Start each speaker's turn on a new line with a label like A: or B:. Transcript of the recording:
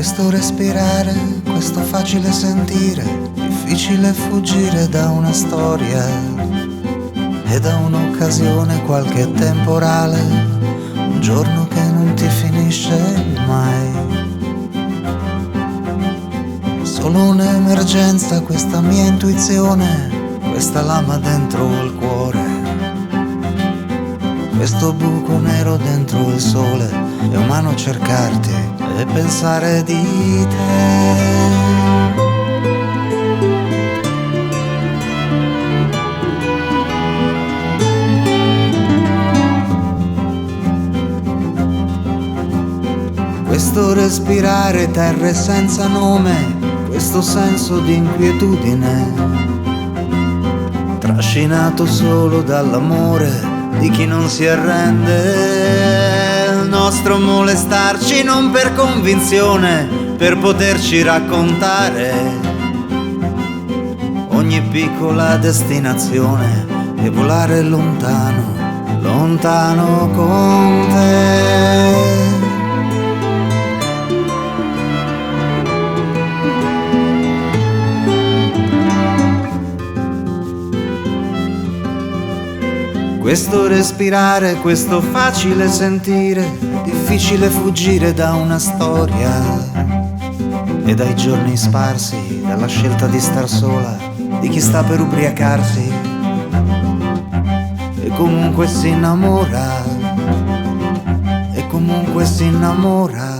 A: Questo respirare, questo facile sentire, difficile fuggire da una storia e da un'occasione, qualche temporale, un giorno che non ti finisce mai. Solo un'emergenza, questa mia intuizione, questa lama dentro il cuore, questo buco nero dentro il sole. È umano cercarti e pensare di te. Questo respirare terre senza nome, questo senso di inquietudine, trascinato solo dall'amore di chi non si arrende. Il nostro molestarci non per convinzione, per poterci raccontare ogni piccola destinazione e volare lontano, lontano con te. Questo respirare, questo facile sentire, difficile fuggire da una storia e dai giorni sparsi, dalla scelta di star sola, di chi sta per ubriacarsi e comunque si innamora, e comunque si innamora.